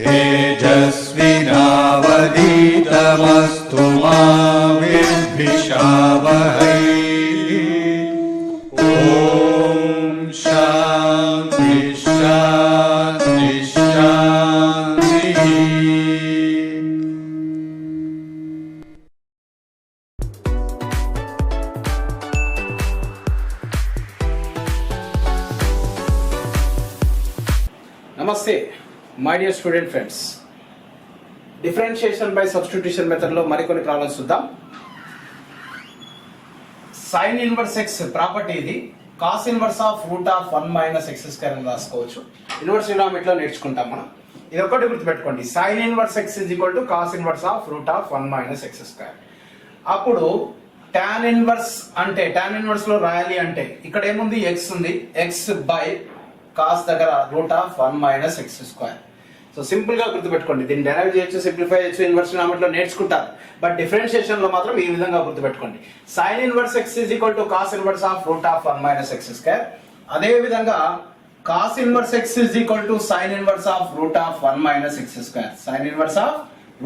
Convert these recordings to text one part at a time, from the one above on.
तेजस्विनावधीतमस्तु मा विद्विषावहै। ओम शांति शांति शांति। నమస్తే my dear student friends. Differentiation by substitution method లో మరికొన్ని ప్రాబ్లమ్స్ చూద్దాం. సైన్ ఇన్వర్స్ ఎక్స్ ప్రాపర్టీ ఇది cos inverse of root of 1 minus x square అని రాసుకోవచ్చు. ఇన్వర్స్ ట్రిగ్నోమెట్రీ లో నేర్చుకుంటాం మనం. ఇది ఒకటి గుర్తుపెట్టుకోండి, sine inverse x is equal to cos inverse of root of 1 minus x square. అప్పుడు టాన్ ఇన్వర్స్ అంటే టాన్ ఇన్వర్స్ లో రాయాలి అంటే ఇక్కడ ఏముంది, ఎక్స్ ఉంది, ఎక్స్ బై కాస్ దగ్గర root of 1 minus x square. So simple గా గుర్తుపెట్టుకోండి, దీన్ని డెరైవ్ చేయొచ్చు, సింప్లిఫై చేయొచ్చు, ఇన్వర్స్ ట్రిగ్నోమెట్రీ లో నేర్చుకుంటారు. బట్ డిఫరెన్షియేషన్ లో మాత్రం ఈ విధంగా గుర్తుపెట్టుకోండి, sine inverse x is equal to cos inverse of root of 1 minus x square. అదే విధంగా cos inverse x is equal to sine inverse of root of 1 minus x square. Sine inverse of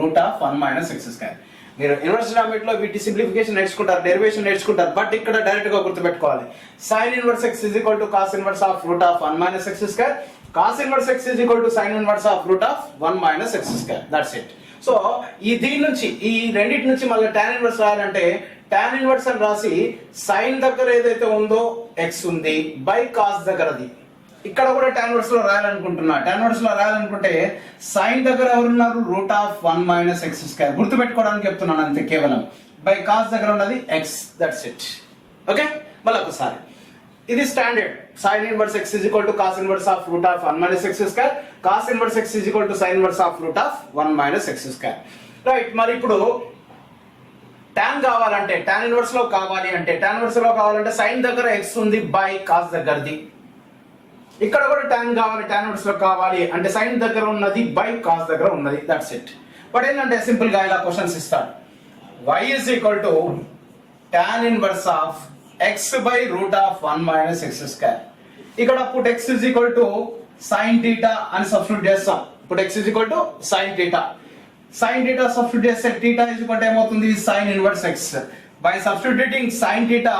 root of 1 minus x square. మీరు inverse trigonometry లో వీటి simplification నేర్చుకుంటారు, derivation నేర్చుకుంటారు. But ఇక్కడ direct గా గుర్తుపెట్టుకోవాలి, sine inverse x is equal to cos inverse of root of 1 minus x square. Cos inverse x is equal to sine inverse of root of 1 minus x square. That's it. So ఈ దీని నుంచి ఈ రెండింటి నుంచి మళ్ళీ tan inverse రాయాలంటే tan inverse అని రాసి సైన్ దగ్గర ఏదైతే ఉందో ఎక్స్ ఉంది బై కాస్ దగ్గరది. ఇక్కడ కూడా టాన్ ఇన్వర్స్ లో రాయాలనుకుంటున్నా. టాన్ ఇన్వర్స్ లో రాయాలనుకుంటే సైన్ దగ్గర ఎవరున్నారు, root of 1 minus x square. గుర్తుపెట్టుకోవడానికి చెప్తున్నాను అంతే, కేవలం బై కాస్ దగ్గర ఉన్నది ఎక్స్. That's it. ఓకే, మళ్ళీ ఒకసారి ఇది standard. Sine inverse x is equal to cos inverse of root of 1 minus x square. Cos inverse x is equal to sine inverse of root of 1 minus x square. Right. మరి ఇప్పుడు tan కావాలంటే, tan inverse లో కావాలి అంటే, tan inverse లో కావాలంటే sign దగ్గర X ఉంది బై కాస్ దగ్గరది. ఇక్కడ కూడా టాన్ కావాలి, టాన్ ఇన్వర్స్ లో కావాలి అంటే సైన్ దగ్గర ఉన్నది బై కాస్ దగ్గర ఉన్నది. That's it. బట్ ఏంటంటే సింపుల్ గా ఇలా క్వశ్చన్స్ ఇస్తాడు. y is equal to tan inverse of x by root of 1 minus x square. ఇక్కడ put x is equal to sin theta అని సబ్స్టిట్యూట్ చేస్తాం. put x is equal to sin theta. sin theta substitute చేస్తే theta is equal to ఏమవుతుంది, sin inverse x. by substituting sin theta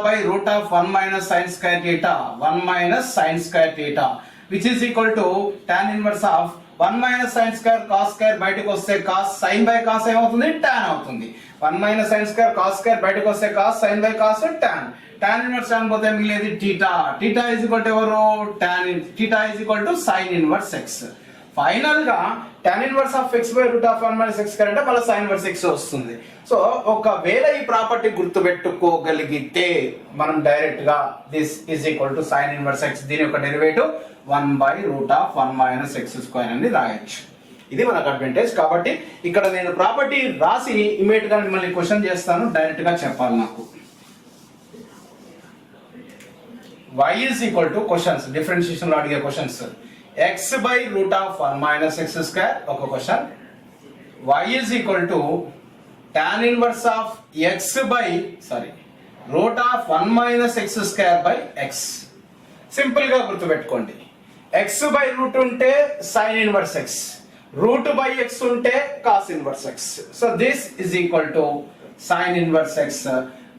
by root of 1 minus sin square theta, 1 minus sin square theta, which is equal to tan inverse of 1 minus sin square cos square బయటకు వస్తే cos sin by cos ఏమవుతుంది, tan అవుతుంది. 1 minus sin square cos square బయటకు వస్తే cos sin by cos tan. tan inverse tan పోతే మిగిలేది theta. theta is equal to ఎవరు, tan. theta is equal to sin inverse x. Final గా tan inverse of x by root of 1 minus x square అంటే మళ్ళీ sin inverse x వస్తుంది. So ఒకవేళ ఈ property గుర్తుపెట్టుకోగలిగితే మనం డైరెక్ట్ గా this is equal to sin inverse x, దీని యొక్క derivative 1 by root of 1 minus x square అని రాయొచ్చు. ఇది మనకు అడ్వాంటేజ్. కాబట్టి ఇక్కడ నేను ప్రాపర్టీ రాసి ఇమీడియట్ గా మిమ్మల్ని క్వశ్చన్ చేస్తాను, డైరెక్ట్ గా చెప్పాలి నాకు. y is equal to questions, differentiation లో అడిగే questions. x by root of 1 minus x square ఒక question. y is equal to tan inverse of x by root of 1 minus x square by x. Simple గా గుర్తుపెట్టుకోండి, x by root ఉంటే sin inverse x, root by x ఉంటే cos inverse x. so this is equal to sin inverse x.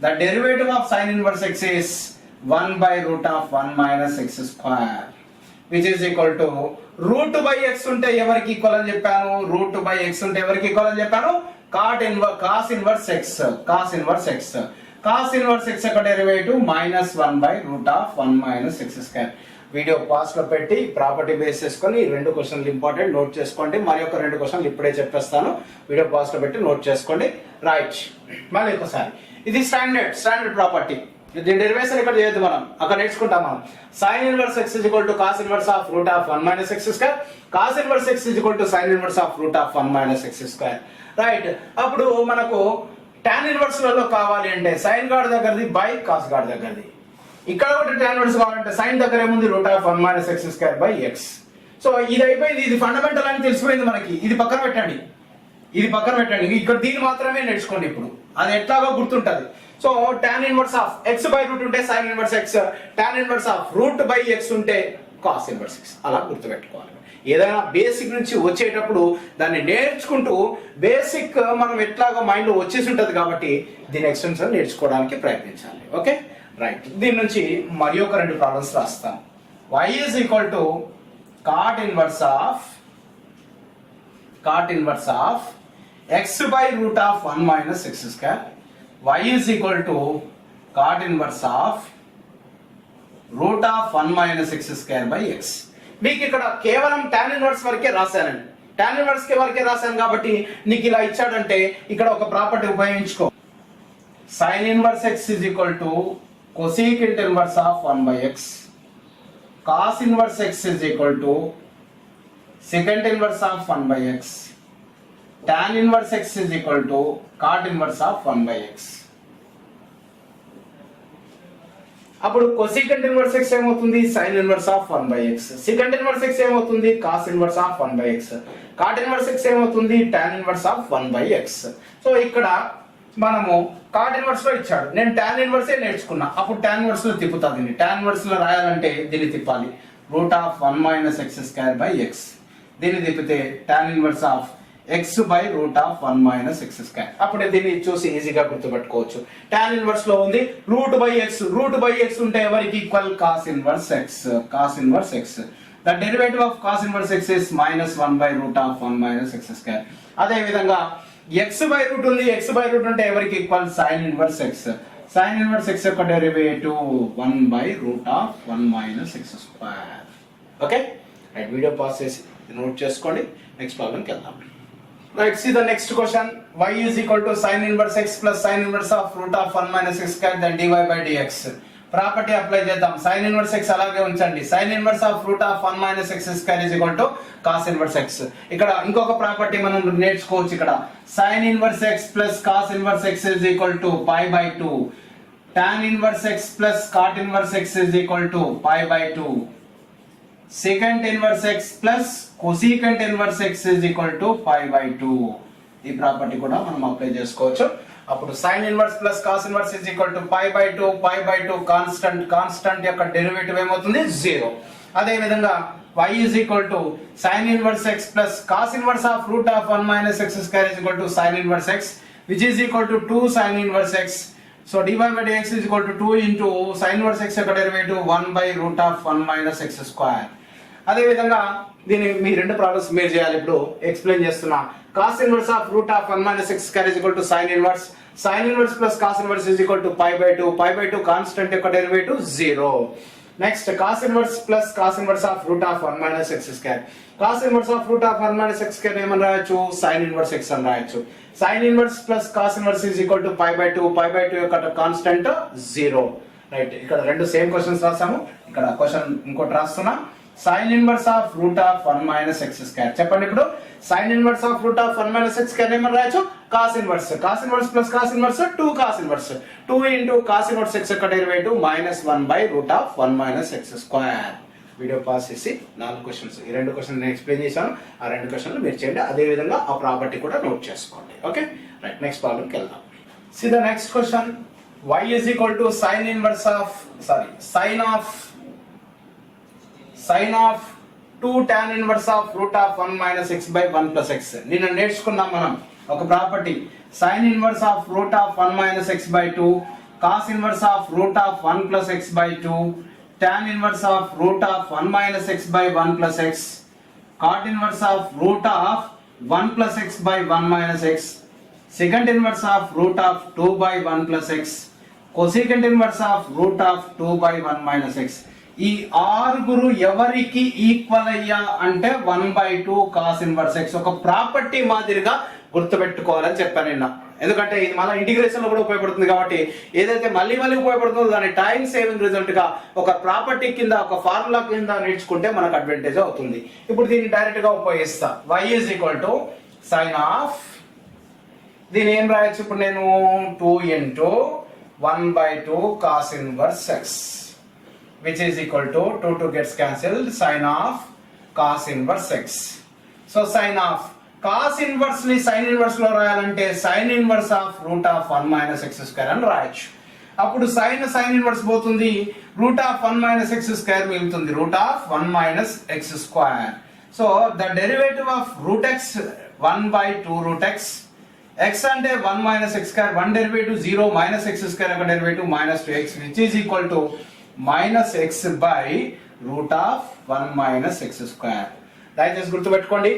the derivative of sin inverse x is 1 by root of 1 minus x square, which is equal to root by x ఉంటే ఎవరికి equal అని చెప్పాను, root by x ఉంటే ఎవరికి equal అని చెప్పాను, cos inverse x. cos inverse x యొక్క derivative -1 by root of 1 minus x square. Video pass లో పెట్టి ప్రాపర్టీ బేస్ చేసుకొని ఈ రెండు క్వశ్చన్లు ఇంపార్టెంట్ నోట్ చేసుకోండి. మరి ఒక రెండు క్వశ్చన్లు ఇప్పుడే చెప్పేస్తాను, వీడియో పాస్ లో పెట్టి నోట్ చేసుకోండి. రైట్, మళ్ళీ ఒకసారి ఇది స్టాండర్డ్ ప్రాపర్టీ. దీని డెరివేషన్ ఇక్కడ చేయొద్దు, మనం అక్కడ నేర్చుకుంటాం. మనం sin inverse x is equal to cos inverse of root of 1 minus x square. cos inverse x is equal to sin inverse of root of 1 minus x square. Right. అప్పుడు మనకు tan inverse లలో కావాలి అంటే sin గార్డ్ దగ్గరది by cos గార్డ్ దగ్గరది. ఇక్కడ కూడా tan ఇన్వర్స్ కావాలంటే sin దగ్గర ఏముంది, root of 1 minus x square by x. So ఇది అయిపోయింది, ఇది ఫండమెంటల్ అని తెలిసిపోయింది మనకి. ఇది పక్కన పెట్టండి, ఇక్కడ దీన్ని మాత్రమే నేర్చుకోండి. ఇప్పుడు అది ఎట్లాగో గుర్తుంటది. So tan inverse of x by root ఉంటే sin inverse x, tan inverse of root by x ఉంటే కాస్ ఇన్వర్స్ x అలా గుర్తుపెట్టుకోవాలి. ఏదైనా బేసిక్ నుంచి వచ్చేటప్పుడు దాన్ని నేర్చుకుంటూ బేసిక్ మనం ఎట్లాగో మైండ్లో వచ్చేసి ఉంటుంది కాబట్టి దీని ఎక్స్టెన్షన్ నేర్చుకోవడానికి ప్రయత్నించాలి. Okay right. దీని నుంచి మరి ఒక 2 ప్రాబ్లమ్స్ రాస్తాం. y is equal to cot inverse of x by root of 1 minus x square. Y is equal to cot inverse of root of 1 minus x square by x. మీకు ఇక్కడ కేవలం tan inverse వరకే రాశానండి. tan inverse వరకే రాశాను కాబట్టి నీకు ఇలా ఇచ్చాడంటే ఇక్కడ ఒక ప్రాపర్టీ ఉపయోగించుకో. sin inverse x is equal to cosecant inverse of 1 by x. cos inverse x is equal to secant inverse of 1 by x. tan inverse x is equal to cot inverse of 1 by x. అప్పుడు cosecant inverse x ఏమవుతుంది sin inverse of 1 by x. secant inverse x ఏమవుతుంది cos inverse of 1 by x. cot inverse x ఏమవుతుంది tan inverse of 1 by x. So ఇక్కడ మనము cot inverse లో ఇచ్చాడు, నేను tan inverse నేర్చుకున్నా, అప్పుడు tan inverse లో తిప్పుతా. దీన్ని tan inverse లో రాయాలంటే దీన్ని తిప్పాలి, root of 1 minus x square by x. దీన్ని తిప్పితే tan inverse of x by root of 1 minus x square. అప్పుడు దీన్ని చూసి ఈజీగా గుర్తుపెట్టుకోవచ్చు. tan inverse లో ఉంది root by x. root by x ఉంటే ఎవరికి equal cos inverse x. cos inverse x. The derivative of cos inverse x is minus 1 by root of 1 minus x square. అదే విధంగా x by root ఉంది, x by root ఉంటే ఎవరికి equal sin inverse x. sin inverse x యొక్క derivative 1 by root of 1 minus x square. Okay right. Video pass చేసి note చేసుకోండి. Next ప్రాబ్లంకి వెళ్దాం. Right, see the next question. Y is equal to sin inverse x plus sin inverse of root of 1 minus x square then dy by dx. Property apply చేద్దాం. sin inverse x అలాగే ఉంచండి. sin inverse of root of 1 minus x square is equal to cos inverse x. ఇక్కడ ఇంకొక property మనం నేర్చుకోవచ్చు. ఇక్కడ sin inverse x plus cos inverse x is equal to pi by 2. tan inverse x plus cot inverse x is equal to pi by 2. secant inverse x plus cosecant inverse x is equal to pi by 2. ఈ property కూడా మనం apply చేసుకోవచ్చు. అప్పుడు sin inverse plus cos inverse is equal to pi by 2. pi by 2 constant యొక్క derivative ఏమవుతుంది 0. అదే విధంగా y is equal to sin inverse x plus cos inverse of root of 1 minus x square is equal to sin inverse x, which is equal to 2 sin inverse x. So dy by dx is equal to 2 into sin inverse x యొక్క derivative 1 by root of 1 minus x square. అదే విధంగా దీని మీ 2 problems మీరు చేయాలి. ఇప్పుడు explain చేస్తున్నా. cos inverse of root of 1 minus x square is equal to sin inverse. sin inverse plus cos inverse is equal to pi by 2. pi by 2 constant యొక్క derivative 0. Next cos inverse plus cos inverse of root of 1 minus x square. cos inverse of root of 1 minus x square ఏమని రాయొచ్చు, sin inverse x అని రాయొచ్చు. sin inverse plus cos inverse is equal to pi by 2. pi by 2 యొక్క constant 0. Right. ఇక్కడ 2 same questions రాసాము. ఇక్కడ question ఇంకోటి రాస్తున్నా. sin inverse of root of 1 minus x square. చెప్పండి ఇప్పుడు sin inverse of root of 1 minus x square ఏమని రాయొచ్చు, cos inverse. cos inverse plus cos inverse 2 cos inverse. 2 into cos inverse x యొక్క derivative minus 1 by root of 1 minus x square. Video pass చేసి 4 questions, ఈ 2 question నేను explain చేశాను. ఆ 2 క్వశ్చన్లు మీరు చేయండి. అదే విధంగా ఆ ప్రాపర్టీ కూడా నోట్ చేసుకోండి. Okay right. నెక్స్ట్ ప్రాబ్లంకి వెళ్దాం. See the next question. y is equal to sin of 2 tan inverse of root of 1 minus x by 1 plus x. నిన్న నేర్చుకున్నాం మనం ఒక property. sin inverse of root of 1 minus x by 2, cos inverse of root of 1 plus x by 2, tan inverse of root of 1 minus x by 1 plus x, cot inverse of root of 1 plus x by 1 minus x, secant inverse of root of 2 by 1 plus x, cosecant inverse of root of 2 by 1 minus x. ఈ 6 ఎవరికి equal అయ్యా అంటే 1/2 cos inverse x. ఒక property మాదిరిగా గుర్తుపెట్టుకోవాలని చెప్పాను నిన్న. ఎందుకంటే ఇది మళ్ళీ ఇంటిగ్రేషన్ లో కూడా ఉపయోగపడుతుంది కాబట్టి ఏదైతే మళ్ళీ ఉపయోగపడుతుందో దాని టైం సేవింగ్ రిజల్ట్ గా ఒక ప్రాపర్టీ కింద ఒక ఫార్ములా కింద నేర్చుకుంటే మనకు అడ్వాంటేజ్ అవుతుంది. ఇప్పుడు దీన్ని డైరెక్ట్ గా ఉపయోగిస్తా. y is equal to sin of, దీని ఏం రాయొచ్చు ఇప్పుడు నేను 2 into 1/2 cos inverse x, which is equal to 2 gets cancelled, sin of cos inverse x. So sin of cos inverse ని sin inverse లో రాయాలంటే sin inverse of root of 1 minus x square అని రాయొచ్చు. అప్పుడు సైన్ ఇన్వర్స్ పోతుంది, root of 1 minus x square మిగులుతుంది, root of 1 minus x square. So the derivative of root x 1/2 root x, x అంటే 1 minus x square, 1 derivative 0 minus x square ఒక derivative minus 2x which is equal to minus x by root of 1 minus x square. దయచేసి గుర్తుపెట్టుకోండి,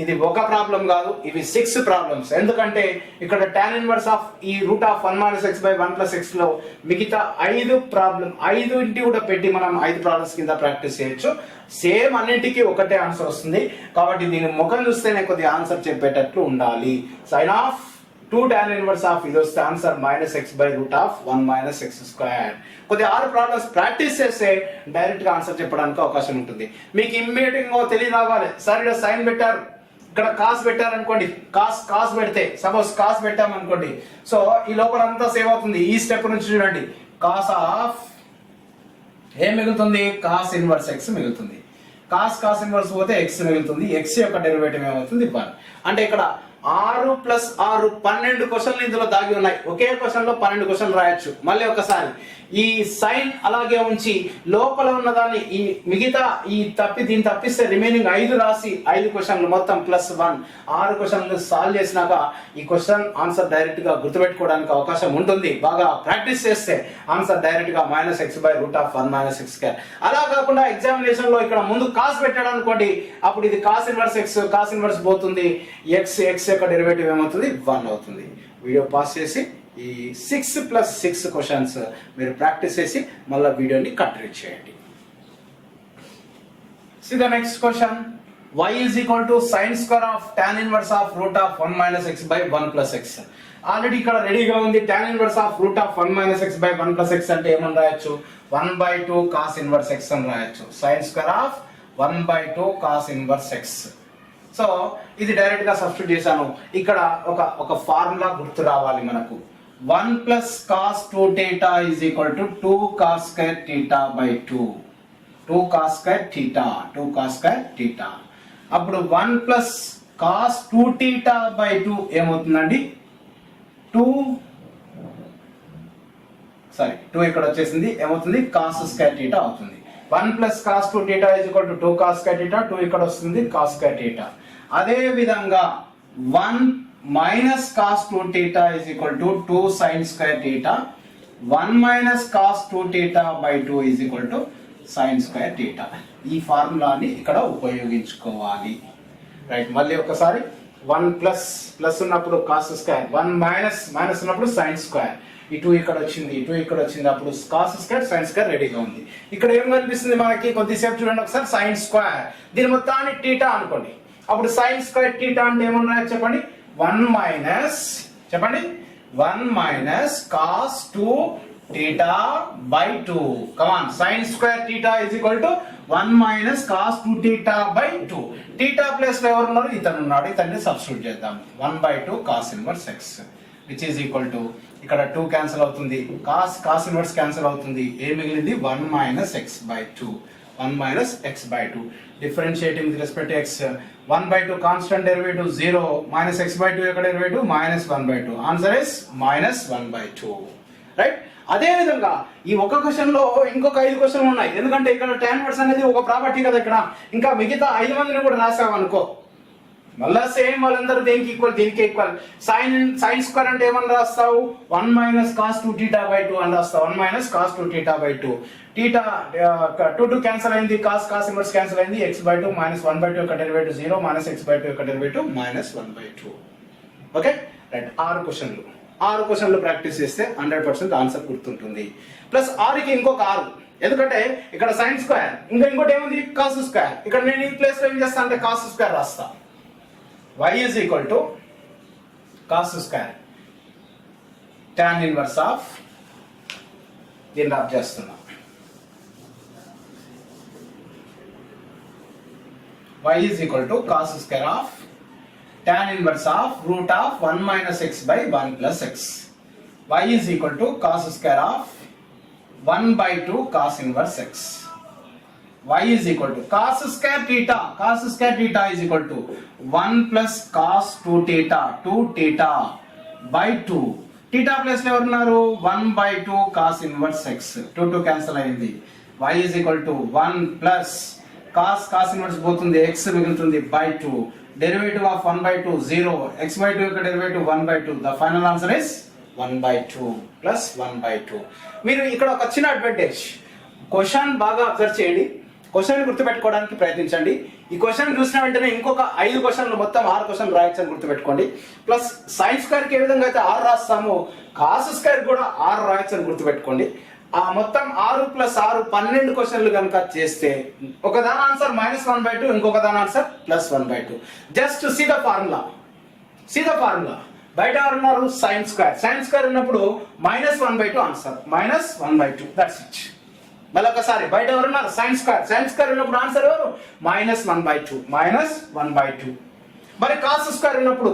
ఇది ఒక problem కాదు, ఇవి 6 problems. ఎందుకంటే ఇక్కడ tan ఇన్వర్స్ ఆఫ్ ఈ route of 1 minus x by 1 plus X లో మిగతా 5 ఇంటి కూడా పెట్టి మనం 5 ప్రాబ్లమ్స్ కింద ప్రాక్టీస్ చేయొచ్చు. సేమ్ అన్నింటికి ఒకటే ఆన్సర్ వస్తుంది. కాబట్టి దీని ముఖం చూస్తేనే కొద్దిగా ఆన్సర్ చెప్పేటట్లు ఉండాలి. Sine of 2 tan inverse of ఇది వస్తే answer minus x by root of 1 minus x square. కొద్దిగా 6 ప్రాబ్లమ్స్ ప్రాక్టీస్ చేస్తే డైరెక్ట్ గా ఆన్సర్ చెప్పడానికి అవకాశం ఉంటుంది. మీకు ఇమ్మీడియట్ గా తెలియ రావాలి, సార్ ఇక్కడ సైన్ పెట్టారు, ఇక్కడ కాస్ పెట్టారు అనుకోండి, కాస్ పెడితే సపోజ్ కాస్ పెట్టాం అనుకోండి, సో ఈ లోపల అంతా సేవ్ అవుతుంది. ఈ స్టెప్ నుంచి చూడండి, కాస్ ఆఫ్ ఏం మిగులుతుంది, కాస్ ఇన్వర్స్ ఎక్స్ మిగులుతుంది. కాస్ ఇన్వర్స్ పోతే ఎక్స్ మిగులుతుంది. ఎక్స్ యొక్క డెరివేటివ్ ఏమవుతుంది 1. అంటే ఇక్కడ 6 ప్లస్ 6 12 క్వశ్చన్లు ఇందులో దాగి ఉన్నాయి. ఒకే క్వశ్చన్ లో 12 క్వశ్చన్లు రాయొచ్చు. మళ్ళీ ఒకసారి ఈ సైన్ అలాగే ఉంచి లోపల ఉన్నదాన్ని ఈ మిగతా దీన్ని తప్పిస్తే రిమైనింగ్ 5 రాసి 5 క్వశ్చన్లు మొత్తం ప్లస్ 1 6 క్వశ్చన్లు సాల్వ్ చేసినాక ఈ క్వశ్చన్ ఆన్సర్ డైరెక్ట్ గా గుర్తుపెట్టుకోవడానికి అవకాశం ఉంటుంది. బాగా ప్రాక్టీస్ చేస్తే ఆన్సర్ డైరెక్ట్ గా minus x by root of 1 minus x square. అలా కాకుండా ఎగ్జామినేషన్ లో ఇక్కడ ముందు కాస్ పెట్టాడు అనుకోండి, అప్పుడు ఇది cos inverse X, cos inverse పోతుంది, ఎక్స్ యొక్క డెరివేటివ్ ఏమవుతుంది 1 అవుతుంది. వీడియో పాస్ చేసి ఈ 6 ప్లస్ 6 క్వశ్చన్స్ మీరు ప్రాక్టీస్ చేసి మళ్ళీ వీడియోని కంటిన్యూ చేయండి. See the next question. Y is equal to sin square of tan inverse of root of 1 minus x by 1 plus x. Already ఇక్కడ రెడీగా ఉంది. tan inverse of root of 1 minus x by 1 plus x అంటే ఏమని రాయొచ్చు, 1/2 cos inverse x అని రాయొచ్చు. sin square of 1/2 cos inverse x. So ఇది direct గా సబ్స్టిట్యూట్ చేశాను. ఇక్కడ ఒక ఫార్ములా గుర్తు రావాలి మనకు. 1 plus cos 2 theta is equal to 2 cos square theta by 2. 2 cos square theta. అప్పుడు 1 plus cos 2 theta by 2 ఏమవుతుందండి, 2 ఇక్కడ వచ్చేసింది, ఏమవుతుంది cos square theta అవుతుంది. 1 plus cos 2 theta is equal to 2 cos square theta, 2 ఇక్కడ వస్తుంది cos square theta. అదే విధంగా 1 minus cos 2 theta is equal to 2 sin square theta. 1 minus cos 2 theta by 2 is equal to sin square theta. ఈ ఫార్ములాని ఇక్కడ ఉపయోగించుకోవాలి. Right, మళ్ళీ ఒకసారి 1 plus ఉన్నప్పుడు cos స్క్వేర్, 1 మైనస్ ఉన్నప్పుడు sin స్క్వేర్, ఇటు ఇక్కడ వచ్చింది అప్పుడు cos స్క్వేర్ sin స్క్వేర్ రెడీగా ఉంది. ఇక్కడ ఏం కనిపిస్తుంది మనకి, కొద్దిసేపు చూడండి ఒకసారి, sin స్క్వేర్, దీని మొత్తాన్ని థీటా అనుకోండి. అప్పుడు sin స్క్వేర్ థీటా అంటే ఏమన్నా చెప్పండి, 1 minus cos 2 theta by 2. Come on, sin square theta is equal to 1 minus cos 2 theta by 2. Theta place లో ఎవరు ఉన్నారు, ఇతను ఉన్నాడు, ఇతన్ని సబ్స్టిట్యూట్ చేద్దాం. 1/2 cos inverse x which is equal to, ఇక్కడ 2 క్యాన్సిల్ అవుతుంది, cos inverse క్యాన్సిల్ అవుతుంది, ఏ మిగిలింది 1 minus x by 2. 1 minus x by 2. Differentiating with respect to x, 1/2 constant derivative 0, minus x by 2 యొక్క derivative minus 1/2. Answer is minus 1/2. Right. అదే విధంగా ఈ ఒక question లో ఇంకొక 5 క్వశ్చన్లు ఉన్నాయి. ఎందుకంటే ఇక్కడ tan ఇన్వర్స్ అనేది ఒక ప్రాపర్టీ కదా, ఇక్కడ ఇంకా మిగతా 5 మందిని కూడా రాసాం అనుకో, మళ్ళా సేమ్ వాళ్ళందరూ దీనికి ఈక్వల్. సైన్ స్క్వేర్ అంటే ఏమని రాస్తావు, 1 minus cos 2 theta by 2 అని రాస్తావు. 1 minus cos 2 theta by 2. theta 2 cancel అయింది, cos ఇన్వర్స్ క్యాన్సిల్ అయింది, x by 2 minus 1/2 యొక్క డెరివేటివ్ 0, minus x by 2 యొక్క డెరివేటివ్ minus 1/2. Okay right. 6 క్వశ్చన్లు ప్రాక్టీస్ చేస్తే 100% ఆన్సర్ గుర్తుంటుంది. ప్లస్ 6కి ఇంకొక 6, ఎందుకంటే ఇక్కడ సైన్ స్క్వేర్, ఇంకోటి ఏముంది cos స్క్వేర్. ఇక్కడ నేను ఈ ప్లేస్ లో ఏం చేస్తా అంటే cos స్క్వేర్ రాస్తా. y is equal to cos square tan inverse of, దీన్ని రబ్ చేస్తున్నా, y is equal to cos square of tan inverse of root of 1 minus x by 1 plus x. y is equal to cos square of 1/2 cos inverse x. y is equal to cos square theta is equal to 1 plus cos 2 theta by 2 theta place లో ఎవరున్నారు 1/2 cos inverse X 2 cancel అయింది. y is equal to 1 plus cos inverse పోతుంది x మిగులుతుంది by 2. Derivative of 1/2 0, x/2 యొక్క derivative 1/2. The final answer is 1/2 plus 1/2. మీరు ఇక్కడ ఒక చిన్న అడ్వాంటేజ్, క్వశ్చన్ బాగా అబ్జర్వ్ చేయండి, క్వశ్చన్ గుర్తుపెట్టుకోవడానికి ప్రయత్నించండి. ఈ క్వశ్చన్ చూసిన వెంటనే ఇంకొక 5 క్వశ్చన్లు మొత్తం 6 క్వశ్చన్లు రాయొచ్చని గుర్తుపెట్టుకోండి. ప్లస్ సైన్స్ స్క్వేర్కి ఏ విధంగా అయితే 6 రాస్తామో కాస్ స్క్వేర్ కూడా 6 రాయొచ్చని గుర్తుపెట్టుకోండి. ఆ మొత్తం 6 + 6 12 క్వశ్చన్లు కనుక చేస్తే ఒక దాని ఆన్సర్ -1/2, ఇంకొక దాని answer +1/2. Just see the formula. బయట ఎవరున్నారు సైన్స్ స్క్వేర్ ఉన్నప్పుడు -1/2 ఆన్సర్, -1/2, దట్స్ ఇట్. మళ్ళీ ఒకసారి బయట ఎవరున్నారు సైన్స్ స్క్వేర్ ఉన్నప్పుడు ఆన్సర్ ఎవరు -1/2. మరి కాస్ స్క్వేర్ ఉన్నప్పుడు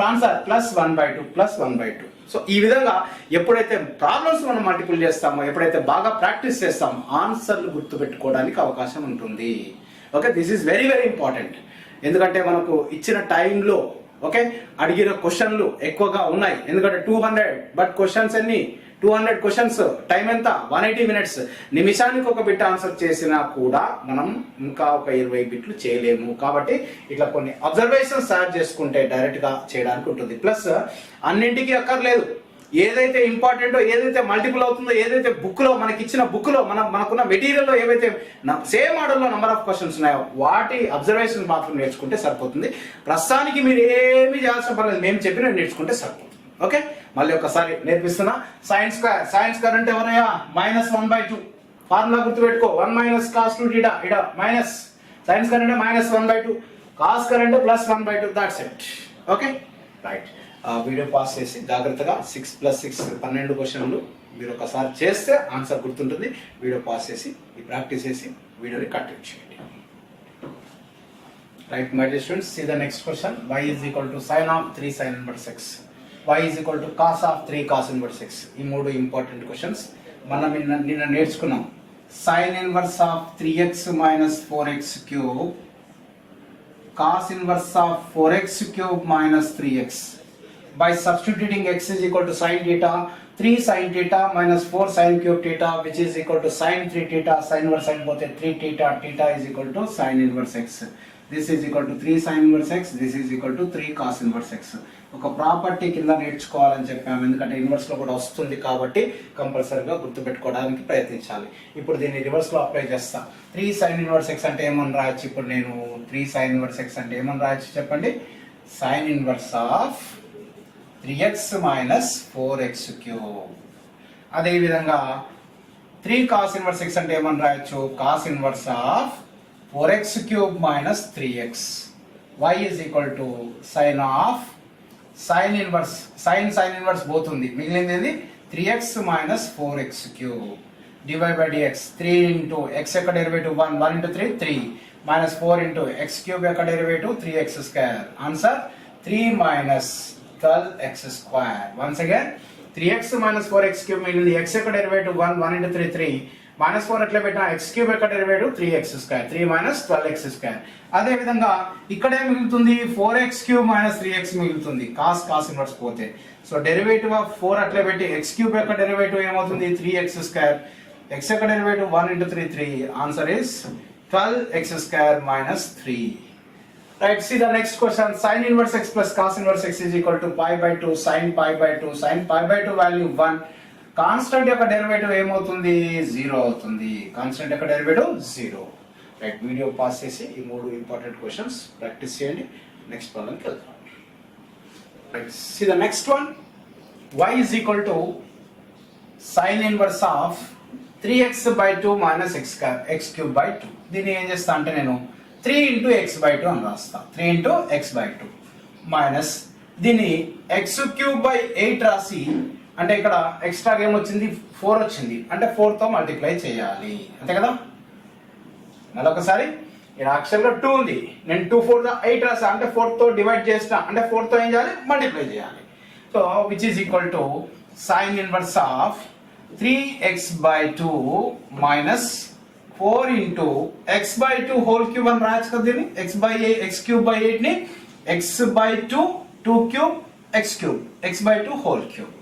ఆన్సర్ +1/2. సో ఈ విధంగా ఎప్పుడైతే ప్రాబ్లమ్స్ మనం మల్టిపుల్ చేస్తామో, ఎప్పుడైతే బాగా ప్రాక్టీస్ చేస్తామో ఆన్సర్లు గుర్తుపెట్టుకోవడానికి అవకాశం ఉంటుంది. Okay, this is very very important. ఎందుకంటే మనకు ఇచ్చిన టైంలో ఓకే అడిగిన క్వశ్చన్లు ఎక్కువగా ఉన్నాయి. ఎందుకంటే 200, బట్ క్వశ్చన్స్ ఎన్ని 200 క్వశ్చన్స్, టైం ఎంత 180 మినిట్స్. నిమిషానికి ఒక బిట్ ఆన్సర్ చేసినా కూడా మనం ఇంకా ఒక 20 బిట్లు చేయలేము. కాబట్టి ఇట్లా కొన్ని అబ్జర్వేషన్స్ తయారు చేసుకుంటే డైరెక్ట్ గా చేయడానికి ఉంటుంది. ప్లస్ అన్నింటికి అక్కర్లేదు, ఏదైతే ఇంపార్టెంటో, ఏదైతే మల్టిపుల్ అవుతుందో, ఏదైతే బుక్ లో మనకి ఇచ్చిన బుక్ లో మనకున్న మెటీరియల్ లో ఏవైతే సేమ్ మోడల్లో నెంబర్ ఆఫ్ క్వశ్చన్స్ ఉన్నాయో వాటి అబ్జర్వేషన్ మాత్రం నేర్చుకుంటే సరిపోతుంది. ప్రస్తుతానికి మీరు ఏమీ చేయాల్సిన పర్లేదు, మేము చెప్పిన నేర్చుకుంటే సరిపోతుంది. ఓకే, మళ్ళీ ఒకసారి నేర్పిస్తున్నా. సైన్స్ స్క్వేర్ అంటే ఎవరయ్యా -1/2. ఫార్ములా గుర్తుపెట్టుకో, 1 - cos 2 θ, ఇడ మైనస్. సైన్స్ స్క్వేర్ అంటే -1/2, కాస్ స్క్వేర్ అంటే +1/2, that's it. Okay right. Video pass చేసి జాగ్రత్తగా 6 + 6 12 క్వశ్చన్లు మీరు ఒకసారి చేస్తే ఆన్సర్ గుర్తుంటుంది. వీడియో పాస్ చేసి ఈ ప్రాక్టీస్ చేసి వీడియోని కంటిన్యూ చేయండి. Right my dear students, see the next question. y is equal to sin of 3 sin inverse x, y is equal to cos of 3 cos inverse x. ఈ 3 important questions మనం నిన్న నేర్చుకున్నాం. sin inverse of 3x - 4x cube, cos inverse of 4x cube - 3x. By substituting x is equal to sin theta, 3 sin theta minus 4 sin cube theta, which is equal to sin 3 theta, sin inverse sin both 3 theta is equal to sin inverse x. This is equal to 3 sin inverse x, this is equal to 3 cos inverse x. ఒక property కింద నేర్చుకోవాలని చెప్పాము, ఎందుకంటే inverse లో కూడా వస్తుంది కాబట్టి కంపల్సరీగా గుర్తుపెట్టుకోవడానికి ప్రయత్నించాలి. ఇప్పుడు దీన్ని రివర్స్ లో అప్లై చేస్తా. 3 sin inverse x అంటే ఏమని రాయొచ్చు? ఇప్పుడు నేను 3 sin inverse x అంటే ఏమని రాయొచ్చు చెప్పండి? sin inverse of 3x - 4x cube. అదే విధంగా 3 cos inverse x అంటే ఏమని రాయొచ్చు? cos inverse of 4x cube - 3x. y is equal to sin of sin inverse పోతుంది, మిగిలింది 3x - 4x cube divided by dx. 3 into x యొక్క derivative 1 into 3 3 minus 4 into x cube యొక్క derivative 3x square. Answer 3 - 12x square. Once again 3x - 4x cube మిగిలింది, x యొక్క derivative 1 into 3 3 minus 4 ఎట్లా పెట్టినా x cube యొక్క derivative 3x square, 3 - 12x square. అదే విధంగా ఇక్కడ ఏం మిగులుతుంది? 4x cube - 3x మిగులుతుంది, cos ఇన్వర్స్ పోతే. సో డెరివేటివ్ ఆఫ్ 4 అట్లా పెట్టి x cube యొక్క డెరివేటివ్ ఏమవుతుంది? 3x square, x యొక్క derivative 1 into 3 3. Answer is 12x square - 3. Right, see the next question. Sin inverse x plus cos inverse x is equal to pi/2 sin pi/2. Sin pi/2 value 1. Constant యొక్క derivative ఏమవుతుంది? 0 అవుతుంది. Constant యొక్క derivative 0. Right, video pass చేసి ఈ 3 important questions practice చేయండి. Next ప్రాబ్లంకి వెళ్తాం. Right, see the next one. y is equal to sin inverse of 3x/2 minus x cube by 2. దీన్ని ఏం చేస్తా అంటే నేను 3 into x/2 అని రాస్తా. 3 into x/2 మైనస్ దీన్ని x cube by 8 రాసి, అంటే ఇక్కడ ఎక్స్ట్రా ఏం వచ్చింది? 4 వచ్చింది, అంటే 4 తో మల్టిప్లై చేయాలి, అంతే కదా. మళ్ళీ ఒకసారి ఇక్కడ యాక్చువల్గా 2 ఉంది, నేను 2 4 8 రాసా, అంటే 4 తో డివైడ్ చేస్తా, అంటే 4 తో ఏం చేయాలి? మల్టిప్లై చేయాలి. So which is equal to sin inverse of 3x/2 minus 4 into x/2 whole cube అని రాయొచ్చు కదా. దీన్ని x cube by 8 ని x/2 2 cube x cube, x/2 whole cube.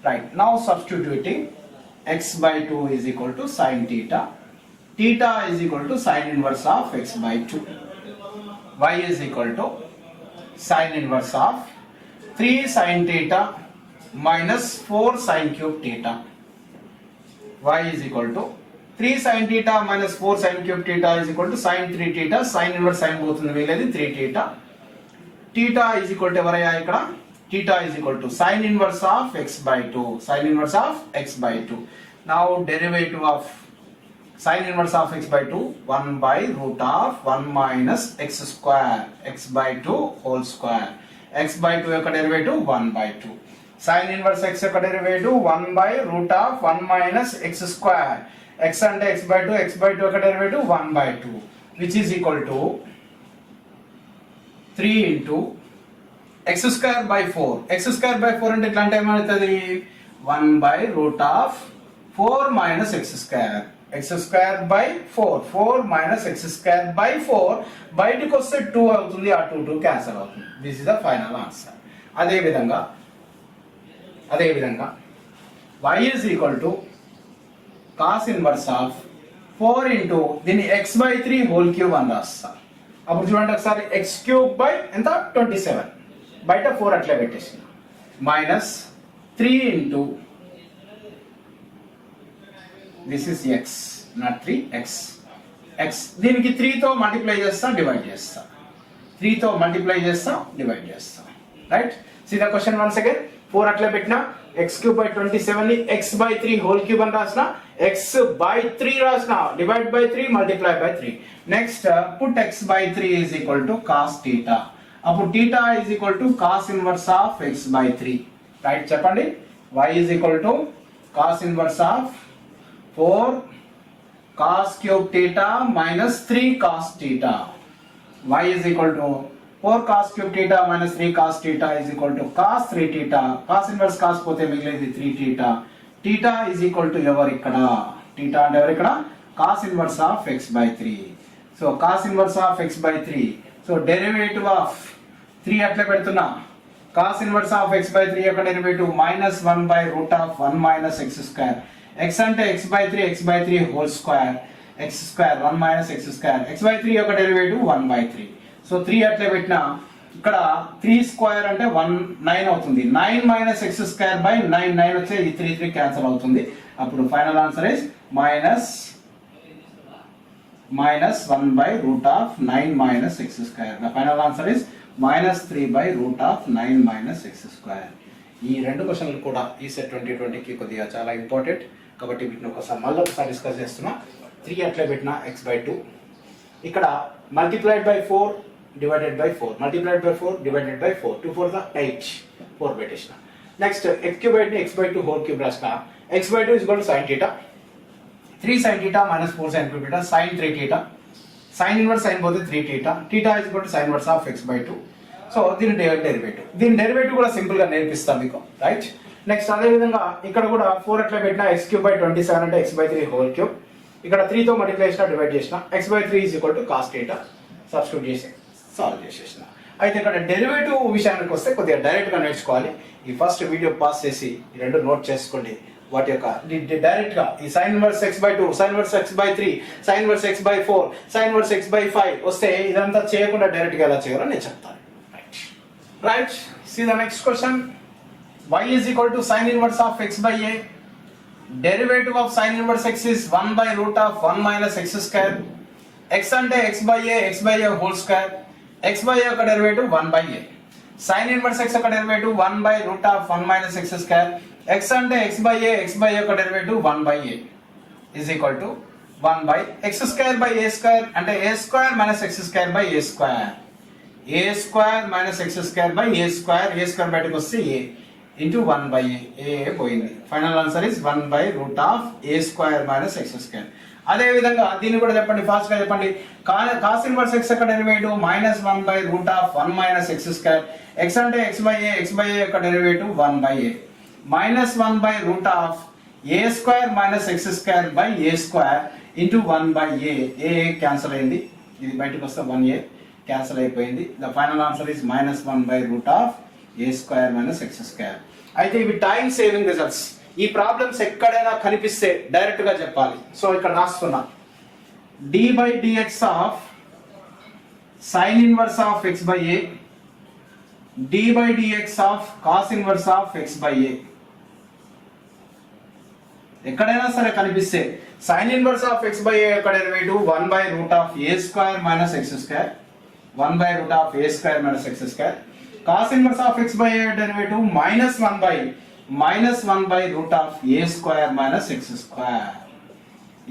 Right, now substituting x by 2 is equal to sin theta. Theta is equal to sin inverse of x by 2. Y is equal to sin inverse of 3 sin theta minus 4 sin cube theta. Y is equal to 3 sin theta minus 4 sin cube theta is equal to sin 3 theta. Sin inverse sin పోతుంది మిగిలేది 3 theta. Theta is equal to ఎవరయ్యా ఇక్కడ? Theta is equal to sin inverse of x by 2. Sin inverse of x by 2. Now derivative of sin inverse of x by 2, 1 by root of 1 minus x square, x by 2 whole square. X by 2 యొక్క derivative 1 by 2. Sin inverse x యొక్క derivative 1 by root of 1 minus x square. X అంటే x by 2, x by 2 యొక్క derivative 1 by 2, which is equal to 3 into x square by 4. X square by 4 అంటే ఎట్లా అంటే ఏమవుతుంది? 1 by root of 4 minus x square. X square by 4. 4 minus x square by 4. బయటికి వస్తే 2 అవుతుంది. ఆ 2 క్యాన్సల్ అవుతుంది. This is the final answer. అదే విధంగా y is equal to cos inverse of 4 into దీన్ని x by 3 whole cube అని రాస్తా. అప్పుడు చూడండి ఒకసారి x cube by ఎంత 27, బయట 4 అట్లా పెట్టేసి minus 3 into this is x, not 3, x దీనికి 3 తో మల్టిప్లై చేస్తా, డివైడ్ చేస్తా. 3 తో మల్టిప్లై చేస్తా, డివైడ్ చేస్తా. Right, see the question once again. 4 అట్లా పెట్టినా, x cube by 27 ని x by 3 whole cube అని రాసిన, x by 3 రాసిన, divide by 3, multiply by 3. Next put x by 3 is equal to cos theta. అప్పుడు theta is equal to cos inverse of x by 3. Right, చెప్పండి. y is equal to cos inverse of 4 cos cube theta minus 3 cos theta. Y is equal to 4 cos cube theta minus 3 cos theta is equal to cos 3 theta. Cos inverse cos పోతే మిగిలేది 3 theta. Theta is equal to ఎవరు ఇక్కడ? Theta అంటే ఎవరు ఇక్కడ? Cos inverse of x by 3. So cos inverse of x by 3. So derivative of 3 అట్లా పెడుతున్నా. Cos inverse of x by 3 యొక్క derivative minus 1 by root of 1 minus x square. X అంటే x by 3 whole square. X square 1 minus x square. X by 3 యొక్క derivative 1 by 3. So 3 అట్లా పెట్టినా, ఇక్కడ 3 square అంటే 9 అవుతుంది. 9 మైనస్ ఎక్స్ స్క్వేర్ బై 9 వచ్చే ఈ 3 క్యాన్సల్ అవుతుంది. అప్పుడు final answer is minus 1 by root of 9 minus x square. The final answer is -3 by root of 9 minus x square. ఈ రెండు క్వశ్చన్లు కూడా ECET 2020కి కొద్దిగా చాలా ఇంపార్టెంట్ కాబట్టి వీటిని మళ్ళీ ఒకసారి డిస్కస్ చేస్తున్నా. 3 అట్లా పెట్టిన x by 2, ఇక్కడ multiplied by 4 divided by 4, multiplied by 4 divided by 4, 2 4 the 8, 4 పెట్టేసిన. నెక్స్ట్ x cubed ని x by 2 whole cube రాసిన. x by 2 is equal to sin theta, 3 sin theta minus 4 sin cube theta, sin 3 theta, sin inverse sin పోతే 3 theta, theta is equal to sin inverse of x by 2. So దీని derivative కూడా simple గా నేర్పిస్తాం మీకు. Right, next అదే విధంగా ఇక్కడ కూడా 4 అట్లా పెట్టిన, x cube by 27 అంటే x by 3 whole cube, ఇక్కడ 3 తో మల్టిప్లై చేసిన, డివైడ్ చేసిన, x by 3 is equal to cos theta, substitute చేసి సాల్వ్ చేసేసిన. అయితే ఇక్కడ డెరివేటివ్ విషయానికి వస్తే కొద్దిగా డైరెక్ట్ గా నేర్చుకోవాలి. ఈ ఫస్ట్ వీడియో పాస్ చేసి ఈ రెండు నోట్ చేసుకోండి. వాటి యొక్క డైరెక్ట్ గా ఈ sin inverse x by 2, sin inverse x by 3, sin inverse x by 4, sin inverse x by 5 వస్తే ఇదంతా చేయకుండా డైరెక్ట్ గా ఎలా చేయాలో నేను చెప్తాను. Right, see the next question. y is equal to sin inverse of x by a. Derivative of sin inverse x is 1 by root of 1 minus x square. x అంటే x by a whole square. x by a యొక్క derivative 1 by a. sin inverse x యొక్క derivative 1 by root of 1 minus x square. x అంటే x by a యొక్క derivative 1 by a is equal to 1 by x square by a square అంటే a square minus x square by a square. a square minus x square by a square బయటకు వస్తే a into 1 by a పోయింది. Final answer is 1 by root of a square minus x square. అదే విధంగా దీన్ని కూడా చెప్పండి, fast గా చెప్పండి. cos inverse x యొక్క derivative -1 by root of 1 minus x square. x అంటే x by a యొక్క derivative 1 by a -1 by root of a square minus x square by a square into 1 by a cancel అయింది. ఇది బయటకు వస్తే 1a cancel అయిపోయింది. The final answer is -1 by root of A square minus x square. అయితే ఇవి time saving results. ఈ problems ఎక్కడైనా కనిపిస్తే డైరెక్ట్ గా చెప్పాలి. సో ఇక్కడ రాస్తున్నా dy by dx of sin inverse of x by a, dy by dx of cos inverse of x by a. ఎక్కడైనా సరే కనిపిస్తే sin inverse of x by a యొక్క derivative 1 by root of a square minus x square, 1 by root of a square minus x square. Cos inverse of x by a derivative -1 by root of a square minus x square.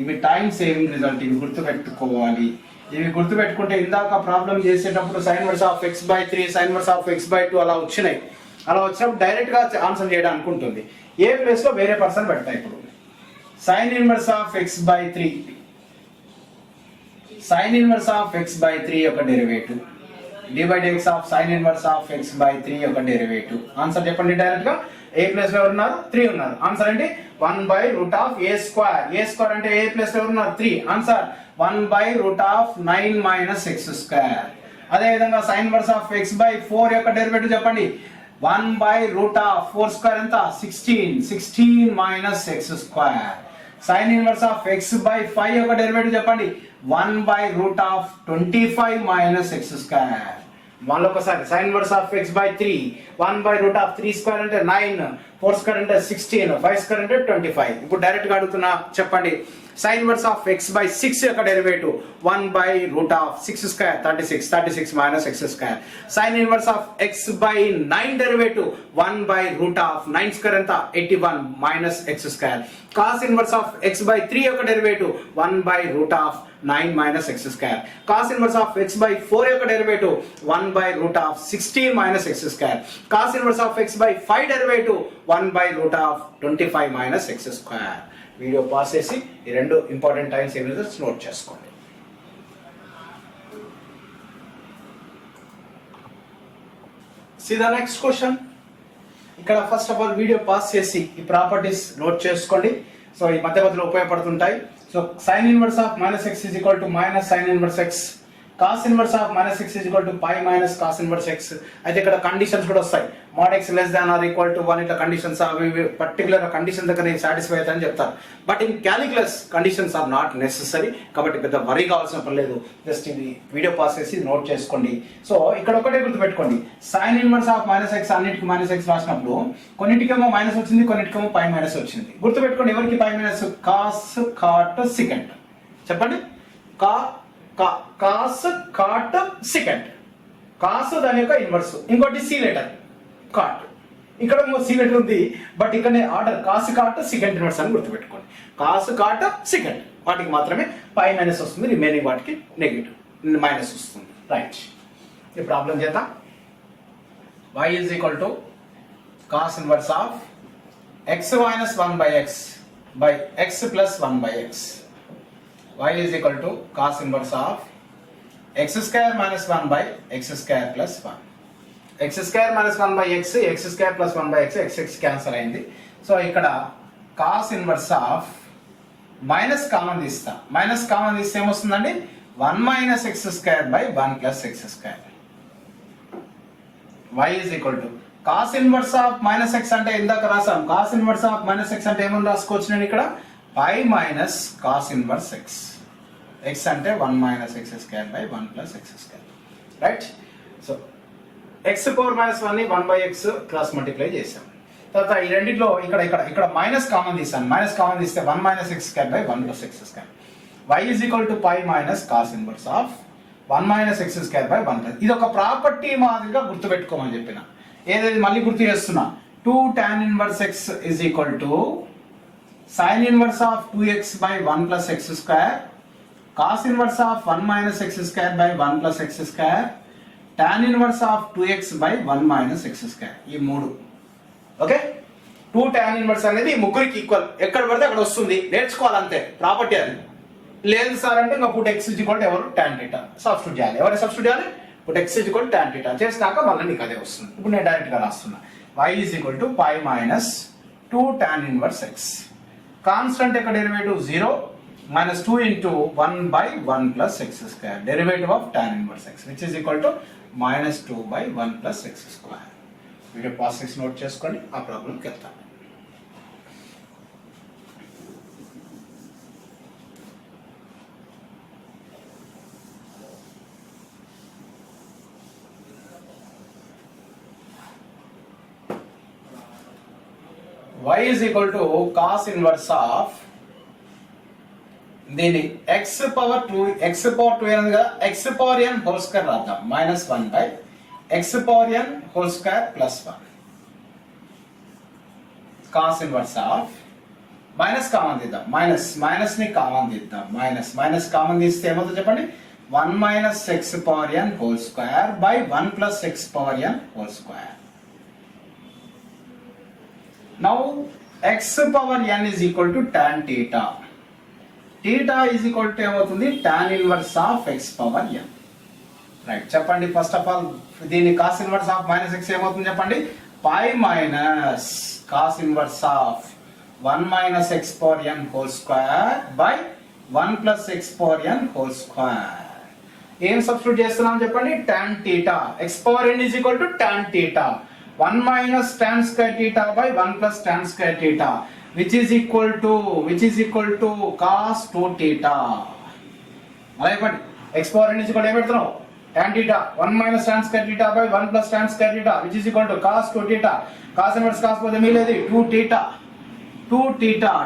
ఇవి time saving result. ఇవి గుర్తుపెట్టుకోవాలి. ఇవి గుర్తుపెట్టుకుంటే ఇందాక problem చేసేటప్పుడు sin inverse of x by 3, sin inverse of x by 2 అలా వచ్చినాయి. అలా వచ్చినప్పుడు డైరెక్ట్ గా ఆన్సర్ చేయడానికి ఉంటుంది. ఏ ప్లేస్ లో వేరే పర్సన్ పెడతాయి. ఇప్పుడు sin inverse of x by 3, sin inverse of x by 3 యొక్క derivative, dy by dx of sin inverse of x by 3 యొక్క డెరివేటివ్. ఆన్సర్ చెప్పండి డైరెక్ట్ గా. ఏ ప్లేస్ లో ఎవరు ఉన్నారు? 3 ఉన్నారు. ఆన్సర్ ఏంటి? 1 by root of a square. a square అంటే ఏ ప్లేస్ లో ఎవరు ఉన్నారు? 3. Answer 1 by root of 9 minus x square. అదే విధంగా sin inverse of x by 4 యొక్క డెరివేటివ్ చెప్పండి. 1 by root of 4 square ఎంత? 16 minus x square. sin inverse of x by 5 యొక్క డెరివేటివ్ చెప్పండి. 1 by root of 25 minus x square. మళ్ళీ ఒకసారి sin inverse of x by 3, 1 by root of 3 square అంటే 9, 4 square అంటే 16, 5 square అంటే 25. ఇప్పుడు డైరెక్ట్ గా అడుగుతున్నా చెప్పండి. sin inverse of x by 6 యొక్క derivative 1 by root of 6 square 36 minus x square. sin inverse of x by 9 derivative 1 by root of 9 square ఎంత? 81 minus x square. cos inverse of x by 3 యొక్క derivative 1 by root of 9 minus x square. cos inverse of x by 4 యొక్క derivative 1 by root of 16 minus x square. cos inverse of x by 5 derivative 1 by root of 25 minus x square. Video pass చేసి ఈ రెండు important times ఏం results note చేసుకోండి. See the next question. ఇక్కడ first of all video pass చేసి ఈ properties note చేసుకోండి. So ఈ మధ్య మధ్యలో ఉపయోగపడుతుంటాయి. So sin inverse of minus x is equal to minus sin inverse x. cos inverse of minus x is equal to pi minus cos inverse x. అయితే ఇక్కడ conditions కూడా వస్తాయి. mod x less than or equal to 1 ఇట్లా conditions అవి particular condition దగ్గర satisfy అవుతాయని చెప్తారు. But in calculus conditions are not necessary. కాబట్టి పెద్ద వరీ కావాల్సిన పని లేదు. జస్ట్ ఇది వీడియో పాస్ చేసి నోట్ చేసుకోండి. సో ఇక్కడ ఒకటే గుర్తుపెట్టుకోండి. sin inverse of minus x అన్నిటికి minus x రాసినప్పుడు కొన్నిటికేమో మైనస్ వచ్చింది, కొన్నిటికేమో పై మైనస్ వచ్చింది. గుర్తుపెట్టుకోండి. ఎవరికి pi minus? Cos cot sec. చెప్పండి. Cos cot sec. కాస్ దాని యొక్క ఇన్వర్స్. ఇంకోటి సి లెటర్ కాట్. ఇక్కడ సి లెటర్ ఉంది, బట్ ఇక్కడ order cos cot sec inverse అని గుర్తుపెట్టుకోండి. కాస్ కాట్ సెకండ్ వాటికి మాత్రమే పై మైనస్ వస్తుంది, రిమైనింగ్ వాటికి నెగిటివ్ మైనస్ వస్తుంది. రైట్. ఈ ప్రాబ్లం చేద్దాం. y is equal to cos inverse of x minus 1 by x by x plus 1 by x. y is equal to cos inverse of x square minus 1 by x square plus 1. x square minus 1 by x, x square plus 1 by x, x cancel అయింది. So ఇక్కడ cos inverse of minus common తీస్తా. Minus common తీస్తే ఏమొస్తుందండి? 1 minus x square by 1 plus x square. y is equal to cos inverse of minus x అంటే ఇందాక రాసాం. cos inverse of minus x అంటే ఏమని రాసుకోవచ్చు నేను ఇక్కడ? pi minus cos inverse x. x అంటే 1 minus x square by 1 plus x square. Right. So x power minus 1 ని 1 by x క్రాస్ మల్టిప్లై చేసాం. తర్వాత ఈ రెండిట్లో ఇక్కడ మైనస్ కామన్ తీసాను. మైనస్ కామన్ తీస్తే 1 minus x square by 1 plus x square. y is equal to pi minus cos inverse of 1 minus x square by 1 plus. ఇది ఒక ప్రాపర్టీ మాదిరిగా గుర్తుపెట్టుకోమని చెప్పిన. ఏదైతే మళ్ళీ గుర్తు చేస్తున్నా. 2 tan inverse x is equal to sin inverse of 2x by 1 plus x square, cos inverse of 1 minus x square by 1 plus x square, tan inverse of 2x by 1 minus x square. ఈ మూడు. Okay. 2 tan inverse అనేది ఈ ముగ్గురికి equal. ఎక్కడ పడితే అక్కడ వస్తుంది, నేర్చుకోవాలంతే. Property అది. లేదు సార్ అంటే ఇంకా put x is equal to ఎవరు? tan theta. సబ్స్టిట్యూట్ చేయాలి. ఎవరు సబ్స్టిట్యూట్ చేయాలి? Put x is equal to tan theta. చేసినాక మళ్ళీ నీకు అదే వస్తుంది. ఇప్పుడు నేను డైరెక్ట్ గా రాస్తున్నా. y is equal to pi minus 2 tan inverse x. Constant యొక్క derivative 0 minus 2 into 1 by 1 plus x square. Derivative of tan inverse x, which is equal to minus 2 by 1 plus x square. Video pass note చేసుకోండి, ఆ ప్రాబ్లంకి వెళ్తాను. y is equal to cos inverse of దీని x power 2 అనేది కదా, x power n whole square రాద్దాం, -1 by x power n whole square plus 1 cos inverse of minus common తీద్దాం, minus ని కామన్ తీద్దాం, మైనస్ కామన్ తీస్తే ఏమవుతుంది చెప్పండి, 1 minus x power n whole square by 1 plus x power n whole square. Now x power n is equal to tan theta. Theta is equal to ఏమవుతుంది, tan inverse of x power n. Right, చెప్పండి. First of all దీని cos inverse of minus x ఏమవుతుంది చెప్పండి, pi minus cos inverse of 1 minus x power n whole square by 1 plus x power n whole square. ఏం substitute చేస్తున్నాం చెప్పండి, tan theta. x power n is equal to tan theta. 1 minus tan square theta by 1 plus tan square theta, which is equal to cos 2 theta. అలాగే చెప్పండి, x power n is equal to ఏం పెడుతున్నావు, tan theta. 1 minus tan square theta by 1 plus tan square theta, which is equal to cos 2 theta. cos inverse cos పోతే మిగిలేది 2 theta.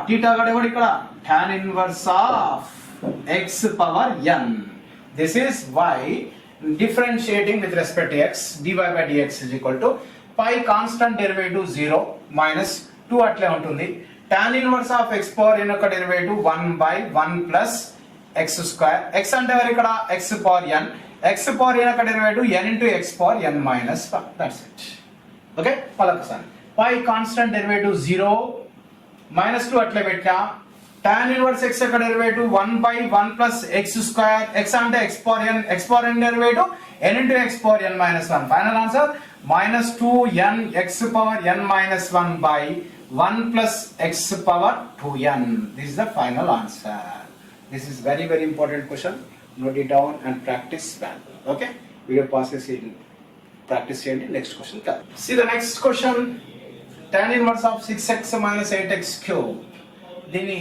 theta కూడా ఎవడు ఇక్కడ, tan inverse of x power n. This is why differentiating with respect to x, dy by dx is equal to pi constant derivative 0 minus 2 అట్లే ఉంటుంది. tan inverse of x power n యొక్క derivative 1 by 1 plus x square. x అంటే ఎవరు ఇక్కడ, x power n. x power n యొక్క derivative n into x power n minus 1. That's it. Okay, మళ్ళొకసారి pi constant derivative 0 minus 2 అట్లే పెట్టా. tan inverse x యొక్క derivative 1 by 1 plus x square. x అంటే x power n derivative n into x power n minus 1. Final answer minus 2n x power n minus 1 by 1 plus x power 2n. This is the final answer. This is very important question. Note it down and practice well. Okay, video passes in practice cheyandi. Next question. See the next question. Tan inverse of 6x minus 8x cube. Dini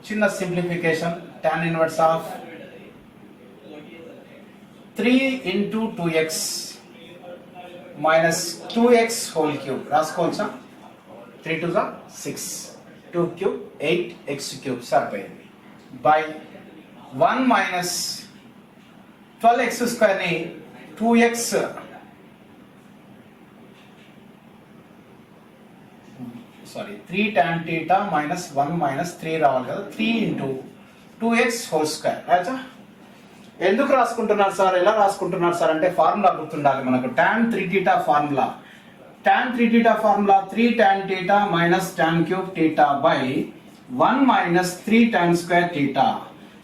chinna simplification. Tan inverse of 3 into 2x minus 2x whole cube. రాసుకోవచ్చా, 3 2 6, 2 cube 8x cube సరిపోయింది by 1 minus 12x square ని 2x sorry 3 tan theta minus 1 minus 3 రావాలి కదా, 3 into 2x whole square. రాజా ఎందుకు రాసుకుంటున్నారు sir, ఎలా రాసుకుంటున్నారు sir అంటే formula గుర్తుండాలి మనకు. tan 3 theta formula, tan 3 theta formula 3 tan theta minus tan cube theta by 1 minus 3 tan square theta.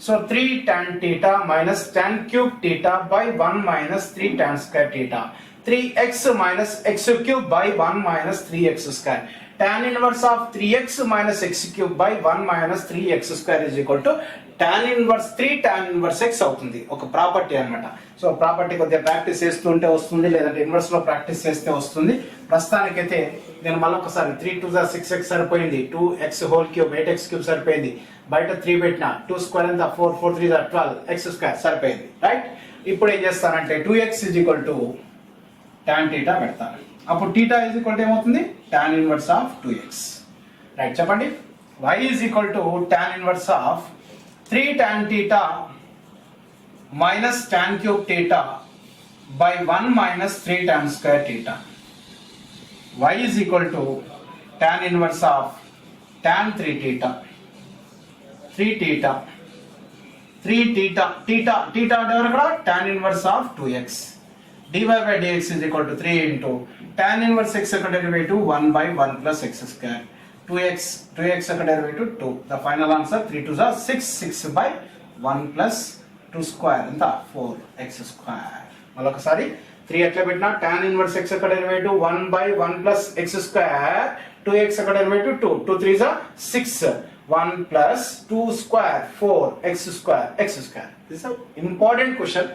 So 3 tan theta minus tan cube theta by 1 minus 3 tan square theta. 3x minus x cube by 1 minus 3x square. Tan inverse of 3x minus x cube by 1 minus 3x square is equal to tan inverse 3 tan inverse x అవుతుంది. ఒక property అన్నమాట. So property కొద్దిగా practice చేస్తుంటే వస్తుంది, లేదంటే inverse లో practice చేస్తే వస్తుంది. ప్రస్తుతానికైతే నేను మళ్ళొకసారి 3 2 6x సరిపోయింది, 2x whole cube 8x cube సరిపోయింది, బయట 3 పెట్టిన 2 స్క్వేర్ ఎంత 4 4 3 12 x స్క్వేర్ సరిపోయింది. రైట్, ఇప్పుడు ఏం చేస్తానంటే 2x is equal to tan theta పెడతాను. అప్పుడు theta is equal to ఏమవుతుంది, tan inverse of 2x. Right, చెప్పండి. y is equal to tan inverse of 3 tan theta minus tan cube theta by 1 minus 3 tan square theta. Y is equal to tan inverse of tan 3 theta, 3 theta, 3 theta, theta అంటే tan inverse of 2x. dy by dx is equal to 3 into tan inverse x యొక్క derivative 1 by 1 plus x square. 2x యొక్క derivative 2. The final answer 3 2 6, 6 by 1 plus 2 square ఎంత 4x square. మళ్ళొకసారి 3 ఎట్లా పెట్టినా tan inverse x యొక్క derivative 1 by 1 plus x square, 2x యొక్క derivative 2, 2 3 6, 1 plus 2 square 4x square. This is an important question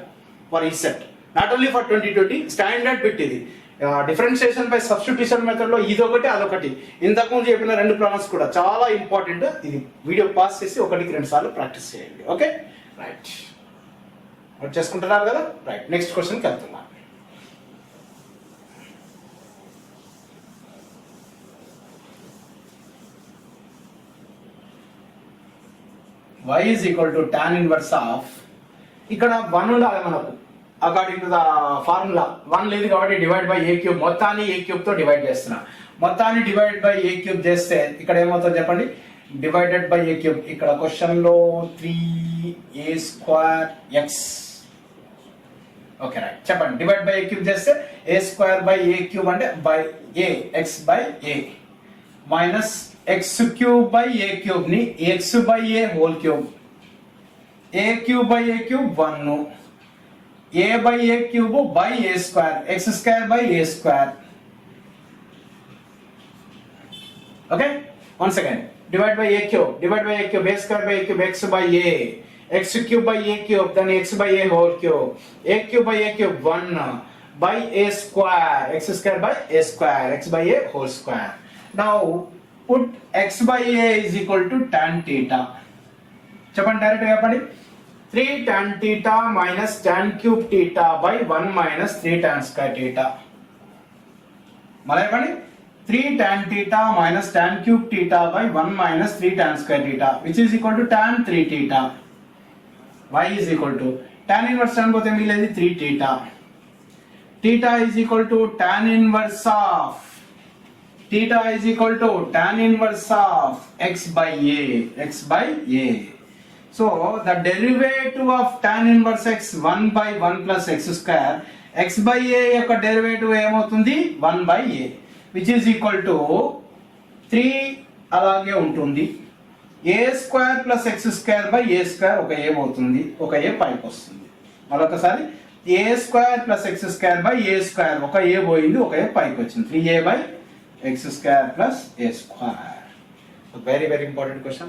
for ECET. Not only for 2020, standard bit ఇది. Differentiation by substitution method లో ఇదొకటి అదొకటి. ఇంతకుముందు చెప్పిన రెండు ప్రాబ్లమ్స్ కూడా చాలా ఇంపార్టెంట్. ఇది వీడియో పాస్ చేసి 1-2 సార్లు ప్రాక్టీస్ చేయండి. ఓకే రైట్, నోట్ చేసుకుంటున్నారు కదా. రైట్, నెక్స్ట్ క్వశ్చన్కి వెళ్తున్నాం. y is equal to tan inverse of, ఇక్కడ 1 ఉండాలి మనకు అకార్డింగ్ టు ద ఫార్ములా. 1 లేదు కాబట్టి డివైడ్ బై ఏ క్యూబ్, మొత్తాన్ని ఏ క్యూబ్ తో డివైడ్ చేస్తున్నా. మొత్తాన్ని డివైడ్ బై ఏ క్యూబ్ చేస్తే ఇక్కడ ఏమవుతుంది చెప్పండి, డివైడెడ్ బై ఏ క్యూబ్. ఇక్కడ క్వశ్చన్ లో 3a²x. ఓకే రైట్, చెప్పండి. డివైడ్ బై ఏ క్యూబ్ చేస్తే a²/a³ అంటే by a, x by a minus x³ ని x/a², a³/a³ 1, a/a³ by a², x²/a². Okay, one second. Divide by a³, divide by a³ a²/a³ x/a, x³/a³, then x/a³, a³/a³ 1 by a² x²/a², x/a². Now put x/a is equal to tan theta. చెప్పండి, direct చెప్పండి. 3 tan theta minus tan cube theta by 1 minus 3 tan square theta. మళ్ళీ చెప్పండి. 3 tan theta minus tan cube theta by 1 minus 3 tan square theta, which is equal to tan 3 theta. Y is equal to tan inverse tan పోతే మిగిలేది 3 theta. Theta is equal to tan inverse of, theta is equal to tan inverse of x/a, x/a. So the derivative of tan inverse x 1/1 plus x², x/a యొక్క derivative ఏమవుతుంది 1/a, which is equal to 3 అలాగే ఉంటుంది. a² plus x²/a², ఒక a అవుతుంది, ఒక a పైకి వస్తుంది. మరొకసారి a² plus x²/a², ఒక a పోయింది, ఒక a పైకి వచ్చింది. 3a/x² plus a². Very important question.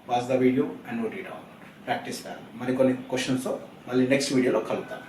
Watch the video and note it down. Practice. మరికొన్ని క్వశ్చన్స్ మళ్ళీ నెక్స్ట్ వీడియోలో కలుద్దాం.